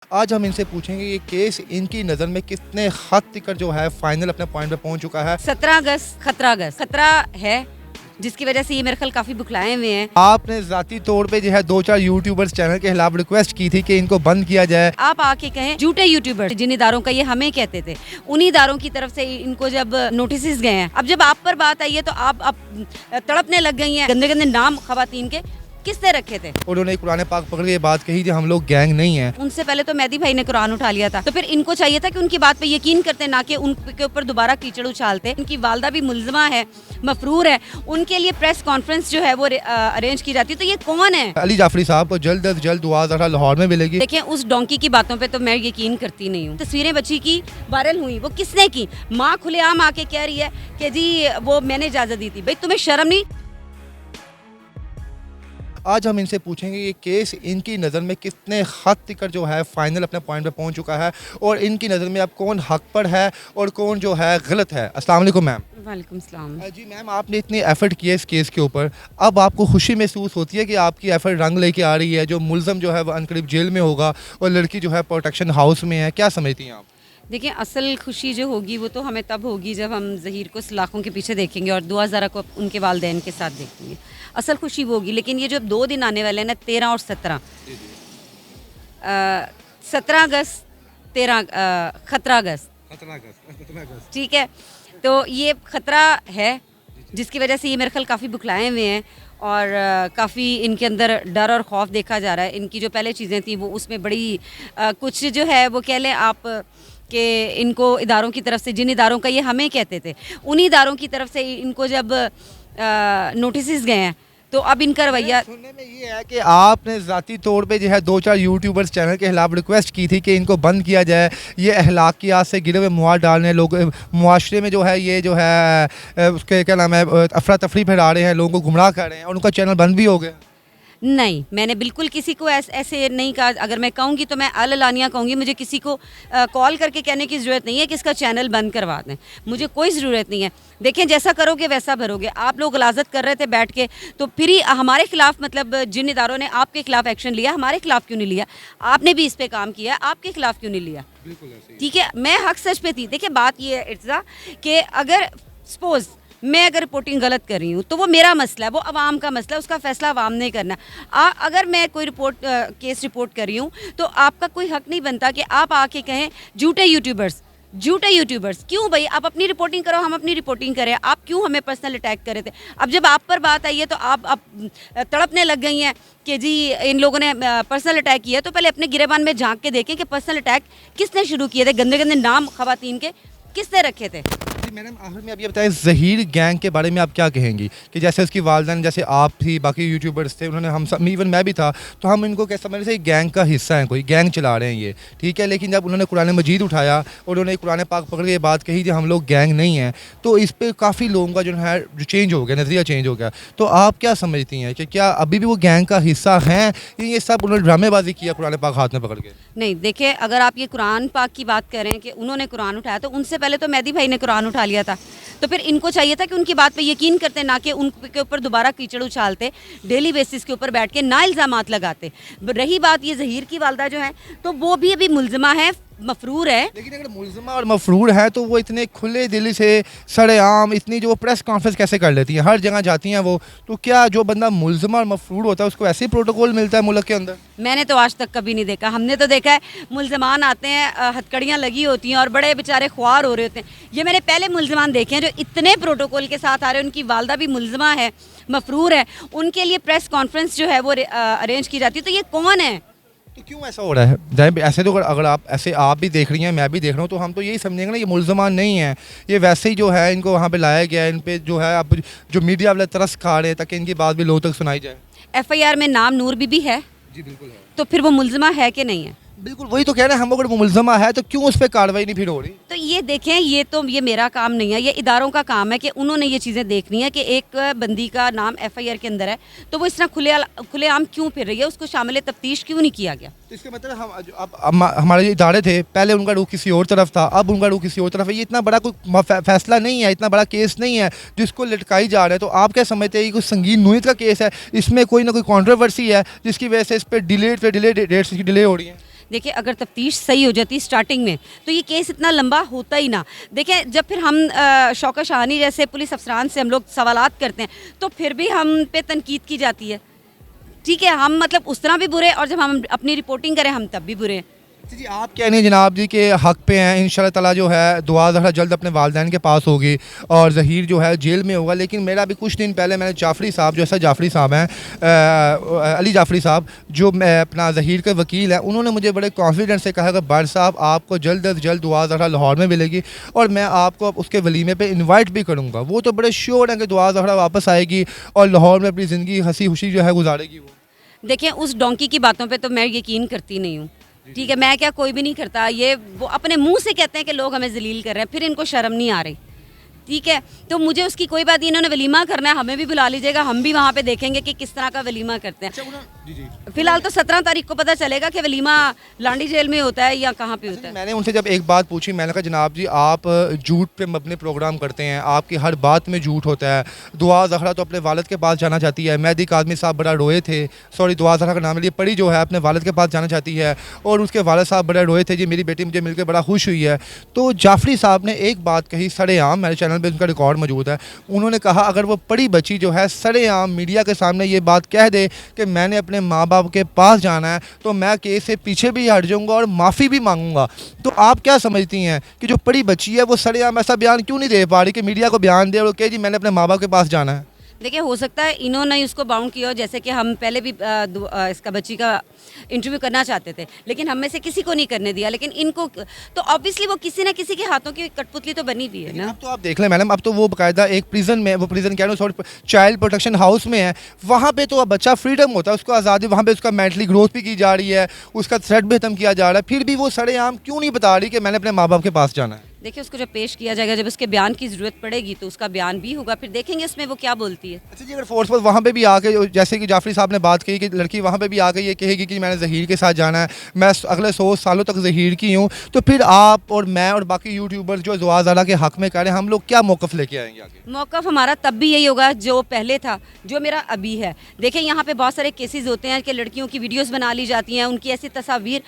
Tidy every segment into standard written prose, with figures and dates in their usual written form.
आज हम इनसे पूछेंगे ये केस इनकी नज़र में कितने हद तक जो है फाइनल अपने पॉइंट पे पहुंच चुका है। 17 अगस्त खतरा है जिसकी वजह से ये मेरे ख्याल काफ़ी बुखलाए हुए हैं। आपने ज़ाती तौर पे जो है 2-4 यूट्यूबर्स चैनल के खिलाफ रिक्वेस्ट की थी कि इनको बंद किया जाए। आप आके कहें झूठे यूट्यूबर जिन इदारों का ये हमें कहते थे, उन्हीं इदारों की तरफ से इनको जब नोटिस गए हैं, अब जब आप पर बात आई है तो आप अब तड़पने लग गई हैं। गंदे गंदे नाम खवातीन के किसने रखे थे? उन्होंने कुरान पाक पकड़ के ये बात कही कि हम लोग गैंग नहीं है। उनसे पहले तो मेहदी भाई ने कुरान उठा लिया था, तो फिर इनको चाहिए था कि उनकी बात पे यकीन करते, ना कि उनके ऊपर दोबारा कीचड़ उछालते। उनकी वालदा भी मुलजमा है, मफरूर है, उनके लिए प्रेस कॉन्फ्रेंस जो है वो अरेंज की जाती है। तो ये कौन है? अली जाफरी साहब को जल्द अज जल्द दुआ ज़रा लाहौर में मिलेगी। देखिए, उस डोंकी की बातों पे तो मैं यकीन करती नहीं हूँ। तस्वीरें बच्ची की वायरल हुई, वो किसने की? माँ खुलेआम आके कह रही है कि जी वो मैंने इजाज़त दी थी। भाई तुम्हें शर्म नहीं? आज हम इनसे पूछेंगे ये केस इनकी नज़र में कितने हद तक जो है फाइनल अपने पॉइंट पे पहुंच चुका है और इनकी नज़र में अब कौन हक पर है और कौन जो है गलत है। अस्सलाम वालेकुम मैम। वालेकुम सलाम। जी मैम, आपने इतनी एफर्ट की है इस केस के ऊपर, अब आपको खुशी महसूस होती है कि आपकी एफर्ट रंग लेके आ रही है? जो मुलजम जो है वो अनकरीब जेल में होगा और लड़की जो है प्रोटेक्शन हाउस में है, क्या समझती हैं आप? देखिए, असल खुशी जो होगी वो तो हमें तब होगी जब हम ज़हीर को सलाखों के पीछे देखेंगे और दुआ ज़रा को उनके वालिदैन के साथ देखेंगे। असल खुशी वो होगी। लेकिन ये जो 2 दिन आने वाले हैं ना, 13 और 17, 17 अगस्त 13 खतरा अगस्त, ठीक है। तो ये ख़तरा है जिसकी वजह से ये मेरे ख्याल काफ़ी बुखलाए हुए हैं और काफ़ी इनके अंदर डर और खौफ देखा जा रहा है। इनकी जो पहले चीज़ें थी वो उसमें बड़ी कुछ जो है वो कह लें आप कि इनको इदारों की तरफ से, जिन इदारों का ये हमें कहते थे, उन्हीं इदारों की तरफ से इनको जब नोटिस गए हैं तो अब इनका रवैया सुनने में ये है कि आपने ज़ाती तौर पे जो है 2-4 यूट्यूबर्स चैनल के खिलाफ रिक्वेस्ट की थी कि इनको बंद किया जाए। ये अखलाकियात से गिरे हुए मवाद डालने, लोग मुआशरे में जो है ये जो है उसके क्या नाम है अफरा तफरी फैला रहे हैं, लोगों को गुमराह कर रहे हैं और उनका चैनल बंद भी हो गया। नहीं, मैंने बिल्कुल किसी को ऐसे नहीं कहा। अगर मैं कहूँगी तो मैं अल-अलानिया कहूँगी। मुझे किसी को कॉल करके कहने की ज़रूरत नहीं है कि इसका चैनल बंद करवा दें। मुझे कोई ज़रूरत नहीं है। देखें, जैसा करोगे वैसा भरोगे। आप लोग गलाज़त कर रहे थे बैठ के, तो फिर ही हमारे खिलाफ, मतलब जिन इदारों ने आपके खिलाफ एक्शन लिया, हमारे खिलाफ क्यों नहीं लिया? आपने भी इस पे काम किया, आपके खिलाफ क्यों नहीं लिया? ठीक है, मैं हक सच पे थी। देखिए, बात ये है इर्ज़ा कि अगर सपोज़ मैं अगर रिपोर्टिंग गलत कर रही हूँ तो वो मेरा मसला है, वो अवाम का मसला है, उसका फैसला अवाम ने करना। अगर मैं कोई केस रिपोर्ट कर रही हूँ तो आपका कोई हक नहीं बनता कि आप आके कहें झूठे यूट्यूबर्स। क्यों भाई? आप अपनी रिपोर्टिंग करो, हम अपनी रिपोर्टिंग करें। आप क्यों हमें पर्सनल अटैक कर रहे थे? अब जब आप पर बात आई है तो आप अब तड़पने लग गई हैं कि जी इन लोगों ने पर्सनल अटैक किया। तो पहले अपने गिरेबान में झांक के देखें कि पर्सनल अटैक किसने शुरू किए थे। गंदे गंदे नाम खवातीन के किसने रखे थे? मैडम, आखिर में आप ये बताएं, ज़हीर गैंग के बारे में आप क्या कहेंगी कि जैसे उसकी वालदैन, जैसे आप थी, बाकी यूट्यूबर्स थे, उन्होंने हम सब, इवन मैं भी था, तो हम इनको कैसा समझ से गैंग का हिस्सा है, कोई गैंग चला रहे हैं ये, ठीक है। लेकिन जब उन्होंने कुरान मजीद उठाया और उन्होंने कुरान पाक पकड़ के ये बात कही कि हम लोग गैंग नहीं हैं, तो इस पर काफ़ी लोगों का जो है जो चेंज हो गया, नज़रिया चेंज हो गया। तो आप क्या समझती हैं कि क्या अभी भी वो गैंग का हिस्सा हैं, ये सब उन्होंने ड्रामेबाजी किया कुरान पाक हाथ में पकड़ के? नहीं, देखिए, अगर आप ये कुरान पाक की बात कर रहे हैं कि उन्होंने कुरान उठाया, तो उनसे पहले तो मेहदी भाई ने कुरान उठा लिया था। तो फिर इनको चाहिए था कि उनकी बात पे यकीन करते, ना कि उनके ऊपर दोबारा कीचड़ उछालते, डेली बेसिस के ऊपर बैठ के ना इल्ज़ामात लगाते। रही बात ये ज़हीर की वालदा जो है, तो वो भी अभी मुलजमा है, मफरूर है। लेकिन अगर मुलजमा और मफरूर है तो वो इतने खुले दिल से सरेआम इतनी जो प्रेस कॉन्फ्रेंस कैसे कर लेती हैं, हर जगह जाती हैं वो, तो क्या जो बंदा मुलजमा और मफरूर होता है उसको ऐसे ही प्रोटोकॉल मिलता है मुल्क के अंदर? मैंने तो आज तक कभी नहीं देखा। हमने तो देखा है मुलजमान आते हैं, हथकड़ियाँ लगी होती हैं और बड़े बेचारे ख्वार हो रहे होते हैं। ये मैंने पहले मुलजमान देखे हैं जो इतने प्रोटोकॉल के साथ आ रहे हैं। उनकी वालदा भी मुलजमा है, मफरूर है, उनके लिए प्रेस कॉन्फ्रेंस जो है वो अरेंज की जाती है। तो ये कौन है? तो क्यों ऐसा हो रहा है? ऐसे तो अगर आप ऐसे आप भी देख रही हैं, मैं भी देख रहा हूँ, तो हम तो यही समझेंगे ना ये मुलजमान नहीं है, ये वैसे ही जो है इनको वहाँ पे लाया गया है। इन पे जो है अब जो मीडिया वाले तरस खा रहे हैं ताकि इनकी बात भी लोगों तक सुनाई जाए। FIR में नाम नूर बीबी है। जी बिल्कुल है। तो फिर वो मुलजमा है कि नहीं है? बिल्कुल, वही तो कह रहे हैं हम, अगर वो मुलजमा है तो क्यों उस पर कार्रवाई नहीं फिर हो रही? तो ये देखें, ये मेरा काम नहीं है, ये इदारों का काम है कि उन्होंने ये चीज़ें देखनी है कि एक बंदी का नाम FIR के अंदर है तो वो इस तरह खुलेआम क्यों फिर रही है, उसको शामिल तफ्तीश क्यों नहीं किया गया? तो इसका मतलब अब हमारे जो इदारे थे पहले उनका रुख किसी और तरफ था, अब उनका रुख किसी और तरफ है। ये इतना बड़ा कोई फैसला नहीं है, इतना बड़ा केस नहीं है जिसको लटकाई जा रहा है। तो आप क्या समझते हैं ये कोई संगीन नोयत का केस है, इसमें कोई ना कोई कॉन्ट्रोवर्सी है जिसकी वजह से इस पर डिले डेट्स की डिले हो रही है? देखिए अगर तफ्तीश सही हो जाती स्टार्टिंग में तो ये केस इतना लंबा होता ही ना। देखिए जब फिर हम शौकत शाहानी जैसे पुलिस अफसरान से हम लोग सवालात करते हैं तो फिर भी हम पे तनकीद की जाती है। ठीक है, हम मतलब उस तरह भी बुरे और जब हम अपनी रिपोर्टिंग करें हम तब भी बुरे हैं। जी आप कह रहे हैं जनाब जी के हक़ पे हैं, इंशाल्लाह ताला जो है दुआ ज़रा जल्द अपने वालिदैन के पास होगी और ज़हीर जो है जेल में होगा। लेकिन मेरा अभी कुछ दिन पहले मैंने जाफ़री साहब जो सर जाफ़री साहब हैं अली जाफ़री साहब जो अपना ज़हीर के वकील हैं, उन्होंने मुझे बड़े कॉन्फिडेंस से कहा कि बर साहब आपको जल्द अज़ जल्द दुआ ज़रा लाहौर में मिलेगी और मैं आपको उसके वलीमे पर इन्वाइट भी करूँगा। वो तो बड़े श्योर हैं कि दुआ ज़रा वापस आएगी और लाहौर में अपनी ज़िंदगी हंसी खुशी जो है गुजारेगी। वो देखिए उस डोंकी की बातों पे तो मैं यकीन करती नहीं हूँ। ठीक है, मैं क्या कोई भी नहीं करता। ये वो अपने मुंह से कहते हैं कि लोग हमें जलील कर रहे हैं, फिर इनको शर्म नहीं आ रही। ठीक है, तो मुझे उसकी कोई बात नहीं। इन्होंने वलीमा करना है, हमें भी बुला लीजिएगा, हम भी वहाँ पे देखेंगे कि किस तरह का वलीमा करते हैं। फिलहाल तो 17 तारीख को पता चलेगा कि वलीमा लांडी जेल में होता है या कहाँ पे होता है। मैंने उनसे जब एक बात पूछी, मैंने कहा जनाब जी आप झूठ पे अपने प्रोग्राम करते हैं, आपकी हर बात में झूठ होता है। दुआ ज़हरा तो अपने वालिद के पास जाना चाहती है, मेहदी काज़मी साहब बड़ा रोए थे, सॉरी दुआ ज़हरा का नाम लिए परी जो है अपने वालिद के पास जाना चाहती है और उसके वालिद साहब बड़ा रोए थे, जी मेरी बेटी मुझे मिलकर बड़ा खुश हुई है। तो जाफ़री साहब ने एक बात कही सरेआम, मेरे चैनल पर उनका रिकॉर्ड मौजूद है। उन्होंने कहा अगर वो परी बच्ची जो है सरेआम मीडिया के सामने ये बात कह दे कि मैंने अपने माँ बाप के पास जाना है तो मैं केस से पीछे भी हट जाऊंगा और माफ़ी भी मांगूंगा। तो आप क्या समझती हैं कि जो परी बच्ची है वो सरेआम ऐसा बयान क्यों नहीं दे पा रही कि मीडिया को बयान दे और कहे जी मैंने अपने माँ बाप के पास जाना है? देखिए हो सकता है इन्होंने उसको बाउंड किया हो, जैसे कि हम पहले भी इसका बच्ची का इंटरव्यू करना चाहते थे लेकिन हम में से किसी को नहीं करने दिया, लेकिन इनको तो ऑब्वियसली वो किसी ना किसी के हाथों की कठपुतली तो बनी हुई है ना। अब तो आप देख लें मैडम, अब तो वो बाकायदा एक प्रिजन में, वो प्रिजन कह रहे हो चाइल्ड प्रोटेक्शन हाउस में है, वहाँ पे तो अब बच्चा फ्रीडम होता है, उसको आज़ादी, वहाँ पे उसका मेंटली ग्रोथ भी की जा रही है, उसका थ्रेट भी खत्म किया जा रहा है, फिर भी वो सरेआम क्यों नहीं बता रही कि मैंने अपने माँ बाप के पास जाना है? देखिए उसको जब पेश किया जाएगा, जब उसके बयान की ज़रूरत पड़ेगी तो उसका बयान भी होगा, फिर देखेंगे उसमें वो क्या बोलती है। अच्छा जी, अगर फोर्स पर वहाँ पे भी आके जैसे कि जाफरी साहब ने बात की कि लड़की वहाँ पे भी आके ये कहेगी कि मैंने ज़हीर के साथ जाना है, मैं अगले 100 सालों तक ज़हीर की हूँ, तो फिर आप और मैं और बाकी यूट्यूबर्स जो दुआ ज़हरा के हक़ में कह रहे हैं, हम लोग क्या मौक़िफ़ लेके आएंगे आगे? मौक़िफ़ हमारा तब भी यही होगा जो पहले था, जो मेरा अभी है। देखिए यहाँ पे बहुत सारे केसेस होते हैं कि लड़कियों की वीडियोस बना ली जाती हैं, उनकी ऐसी तस्वीर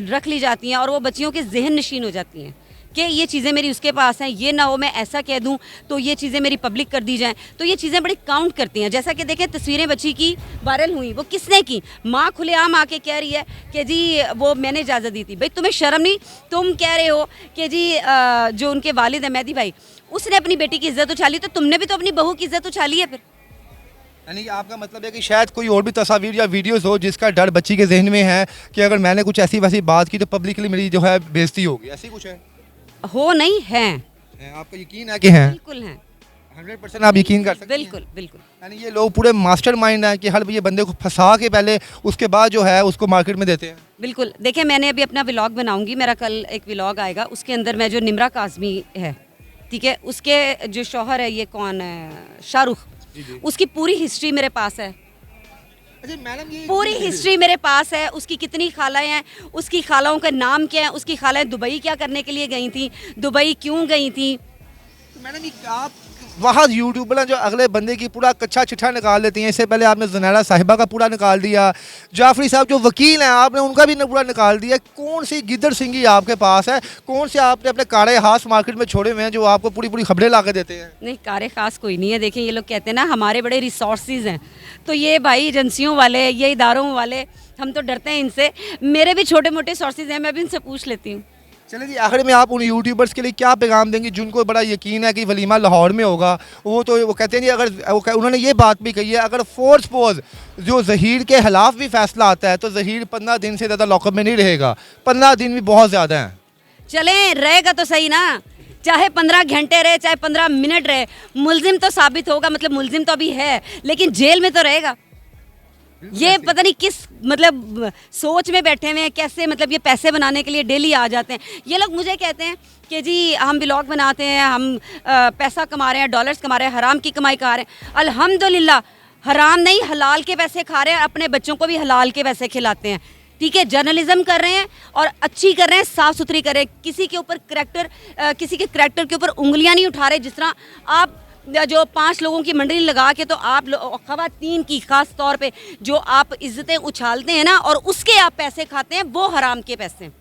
रख ली जाती हैं और वो बच्चियों के जहन नशीन हो जाती हैं कि ये चीज़ें मेरी उसके पास हैं, ये ना हो मैं ऐसा कह दूं तो ये चीज़ें मेरी पब्लिक कर दी जाएं, तो ये चीज़ें बड़ी काउंट करती हैं। जैसा कि देखें तस्वीरें बच्ची की वायरल हुई, वो किसने की? माँ खुलेआम आके कह रही है कि जी वो मैंने इजाज़त दी थी। भाई तुम्हें शर्म नहीं? तुम कह रहे हो कि जी जो उनके वालिद है मेहदी भाई, उसने अपनी बेटी की इज़्ज़त उछाली, तो तुमने भी तो अपनी बहू की इज़्ज़त उछाली है। फिर यानी कि आपका मतलब है कि शायद कोई और भी तस्वीर या वीडियोस हो जिसका डर बच्ची के जहन में है कि अगर मैंने कुछ ऐसी वैसी बात की तो पब्लिकली मेरी जो है बेइज्जती होगी, ऐसी कुछ है? हो नहीं है, आपको यकीन है कि हैं? बिल्कुल हैं, 100% आप यकीन कर सकते हैं? बिल्कुल बिल्कुल। यानी ये लोग पूरे मास्टरमाइंड हैं कि हर ये बंदे को फंसा के पहले उसके बाद जो है उसको मार्केट में देते हैं। बिल्कुल, देखिए मैंने अभी अपना व्लॉग बनाऊंगी, मेरा कल एक व्लॉग आएगा, उसके अंदर मैं जो निम्रा काज़मी है, ठीक है, उसके जो शौहर है, ये कौन है, शाहरुख, उसकी पूरी हिस्ट्री मेरे पास है। अच्छा मैडम, ये पूरी हिस्ट्री मेरे पास है, उसकी कितनी खालाएं हैं, उसकी खालाओं का नाम क्या है, उसकी खालाएं दुबई क्या करने के लिए गई थी, दुबई क्यों गई थी। तो मैडम ये आप वहाँ यूट्यूबर जो अगले बंदे की पूरा कच्चा चिट्ठा निकाल लेती हैं, इससे पहले आपने ज़नैरा साहिबा का पूरा निकाल दिया, जाफरी साहब जो वकील हैं आपने उनका भी पूरा निकाल दिया। कौन सी गिद्दड़ सिंगी आपके पास है? कौन से आपने अपने कारे खास मार्केट में छोड़े हुए हैं जो आपको पूरी पूरी खबरें ला के देते हैं? नहीं, कारे खास कोई नहीं है। देखिए ये लोग कहते हैं ना हमारे बड़े रिसोर्सेज हैं, तो ये भाई एजेंसियों वाले, ये इदारों वाले, हम तो डरते हैं इनसे। मेरे भी छोटे मोटे सोर्सेज हैं, मैं भी इनसे पूछ लेती हूँ। चलिए जी, आखिर में आप उन यूट्यूबर्स के लिए क्या पैगाम देंगे जिनको बड़ा यकीन है कि वलीमा लाहौर में होगा? वो कहते हैं जी, अगर उन्होंने ये बात भी कही है अगर फोर्स पोज जो ज़हीर के खिलाफ भी फैसला आता है तो ज़हीर 15 दिन से ज़्यादा लॉकअप में नहीं रहेगा। 15 दिन भी बहुत ज़्यादा हैं। चलें, रहेगा तो सही ना, चाहे 15 घंटे रहे, चाहे 15 मिनट रहे, मुलजिम तो साबित होगा, मतलब मुलजिम तो अभी है लेकिन जेल में तो रहेगा। ये पता नहीं किस मतलब सोच में बैठे हुए हैं, कैसे मतलब ये पैसे बनाने के लिए डेली आ जाते हैं। ये लोग मुझे कहते हैं कि जी हम व्लॉग बनाते हैं, हम पैसा कमा रहे हैं, डॉलर्स कमा रहे हैं, हराम की कमाई खा रहे हैं। अल्हम्दुलिल्लाह, हराम नहीं हलाल के पैसे खा रहे हैं, अपने बच्चों को भी हलाल के पैसे खिलाते हैं। ठीक है, जर्नलिज्म कर रहे हैं और अच्छी कर रहे हैं, साफ़ सुथरी कर रहे हैं। किसी के ऊपर किसी के करैक्टर के ऊपर उंगलियां नहीं उठा रहे। जिस तरह आप या जो 5 लोगों की मंडली लगा के, तो आप ख़वातीन की ख़ास तौर पे जो आप इज़्ज़तें उछालते हैं ना और उसके आप पैसे खाते हैं, वो हराम के पैसे हैं।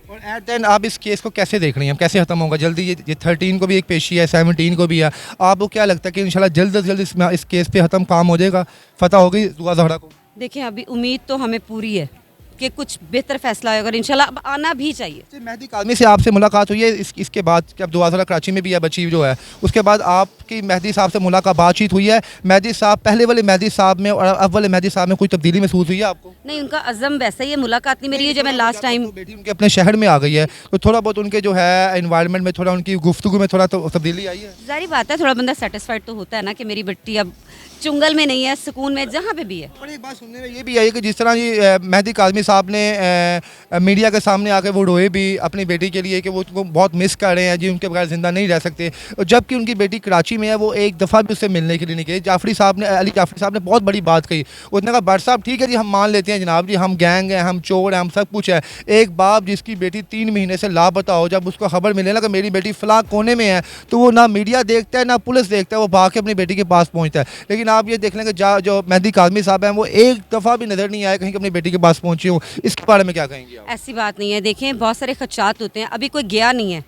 और एट देन आप इस केस को कैसे देख रही हैं, कैसे ख़त्म होगा जल्दी? ये 13 को भी एक पेशी है, 17 को भी है। आपको क्या लगता है कि इंशाल्लाह जल्द से जल्द इस केस पे ख़त्म काम हो जाएगा, फतह होगी दुआ ज़हरा को? देखिए, अभी उम्मीद तो हमें पूरी है कि कुछ बेहतर फैसला होगा और इंशाल्लाह अब आना भी चाहिए। जी, मेहदी काज़मी से आपसे मुलाकात हुई है इसके बाद कि अब दुआ ज़हरा कराची में भी है बच्ची जो है, उसके बाद आपकी मेहदी साहब से मुलाकात बातचीत हुई है? मेहदी साहब पहले वाले मेहदी साहब में और अब वाले मेहदी साहब में कोई तब्दीली महसूस हुई है आपको? नहीं, उनका अज़म वैसा ही है, मुलाकात नहीं मेरी है। जब मैं लास्ट टाइम तो बेटी उनके अपने शहर में आ गई है, तो थोड़ा बहुत उनके जो है एनवायरनमेंट में, थोड़ा उनकी गुफ्तगू में थोड़ा तो तब्दीली आई है? ज़ाहिर बात है, थोड़ा बंदा सेटिस्फाइड तो होता है ना कि मेरी बेटी अब चुंगल में नहीं है, सुकून में, जहाँ पे भी है। और एक बात सुनने में ये भी आई कि जिस तरह ये मेहदी काज़मी साहब ने मीडिया के सामने आके वो रोए भी अपनी बेटी के लिए कि वो उनको बहुत मिस कर रहे हैं जी, उनके बगैर ज़िंदा नहीं रह सकते, और जबकि उनकी बेटी कराची में है, वो एक दफ़ा भी उससे मिलने के लिए नहीं गई। जाफरी साहब ने, अली जाफरी साहब ने बहुत बड़ी बात कही। उसने कहा बट साहब ठीक है जी, हम मान लेते हैं जनाब जी, हम गैंग हैं, हम चोर हैं, हम सब कुछ है। एक बाप जिसकी बेटी 3 महीने से लापता हो, जब उसको खबर मिले ना कि मेरी बेटी फ़लाँ कोने में है, तो वो ना मीडिया देखता है ना पुलिस देखता है, वो भाग के अपनी बेटी के पास पहुँचता है। लेकिन आप ये देख लें कि जो मेहदी काज़मी साहब हैं, वो एक दफ़ा भी नज़र नहीं आए कहीं कि अपनी बेटी के पास पहुँची हो। इसके बारे में क्या कहेंगे आप? ऐसी बात नहीं है। देखें, बहुत सारे खदशात होते हैं, अभी कोई गया नहीं है,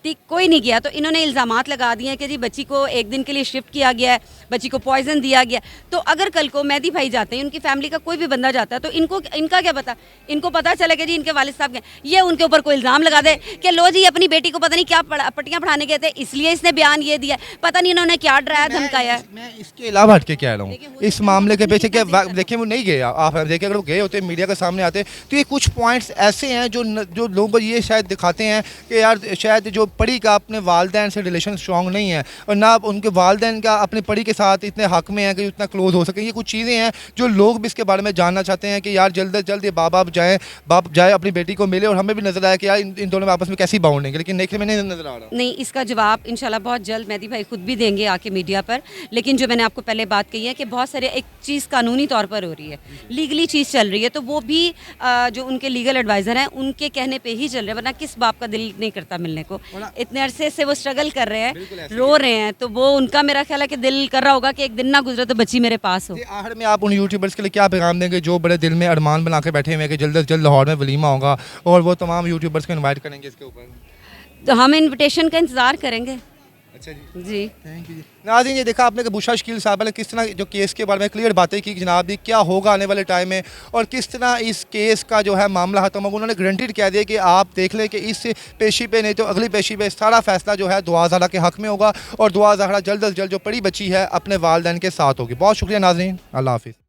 ठीक, कोई नहीं गया, तो इन्होंने इल्ज़ामात लगा दिए हैं कि जी बच्ची को एक दिन के लिए शिफ्ट किया गया है, बच्ची को पॉइजन दिया गया। तो अगर कल को मेहदी भाई जाते हैं, उनकी फैमिली का कोई भी बंदा जाता है, तो इनका क्या पता? इनको पता चला कि जी इनके वालिद साहब गए, ये उनके ऊपर कोई इल्ज़ाम लगा दे कि लो जी अपनी बेटी को पता नहीं क्या पट्टियाँ पढ़ाने गए थे, इसलिए इसने बयान ये दिया। पता नहीं इन्होंने क्या डराया धमकाया है। मैं इसके अलावा हट के कह रहा देखिए, हूँ वो इस तो मामले के बिल्कुल पीछे नहीं क्या कर देखिए, वो नहीं गए। आप देखिए, अगर वो गए होते मीडिया के सामने आते, तो ये कुछ पॉइंट्स ऐसे हैं जो लोगों को ये शायद दिखाते हैं कि यार शायद जो परी का अपने वालदैन से रिलेशन स्ट्रॉन्ग नहीं है, और ना उनके वालदैन का अपनी परी के साथ इतने हक में है कि उतना क्लोज हो सके। ये कुछ चीज़ें हैं जो लोग भी इसके बारे में जानना चाहते हैं कि यार जल्द से जल्द ये बाप जाए अपनी बेटी को मिले, और हमें भी नजर आया कि यार इन दोनों में आपस में कैसी बाउंडिंग है, लेकिन देखने में नहीं नजर आ रहा। नहीं, इसका जवाब इंशाल्लाह बहुत जल्द मेहदी भाई खुद भी देंगे आके मीडिया पर। लेकिन जो मैंने आपको पहले बात कही है कि बहुत सारे एक चीज़ कानूनी तौर पर हो रही है, लीगली चीज़ चल रही है, तो वो भी जो उनके लीगल एडवाइज़र हैं उनके कहने पे ही चल रहे हैं, वरना किस बाप का दिल नहीं करता मिलने को। इतने अरसे से वो स्ट्रगल कर रहे हैं, रो रहे हैं, तो वो उनका मेरा ख्याल है कि दिल कर रहा होगा कि एक दिन ना गुजरे तो बच्ची मेरे पास हो। आखिर में आप उन यूट्यूबर्स के लिए क्या पैगाम देंगे जो बड़े दिल में अरमान बना के बैठे हुए हैं कि जल्द से जल्द लाहौर में वलीमा होगा, और वो तमाम यूट्यूबर्स को इन्वाइट करेंगे इसके ऊपर? तो हम इनविटेशन का इंतज़ार करेंगे। अच्छा जी, जी, थैंक यू जी। नाज़रीन, ये देखा आपने कि बुशरा शकील साहब ने किस तरह जो केस के बारे में क्लियर बातें की कि जनाब जी क्या होगा आने वाले टाइम में, और किस तरह इस केस का जो है मामला खत्म होगा। उन्होंने गारंटीड कह दिया कि आप देख लें कि इस पेशी पे नहीं तो अगली पेशी पे सारा फैसला जो है दुआ ज़हरा के हक़ में होगा, और दुआ ज़हरा जल्द अज जल्द जो पड़ी बच्ची है अपने वालिदैन के साथ होगी। बहुत शुक्रिया नाज़रीन, अल्लाह हाफ़िज़।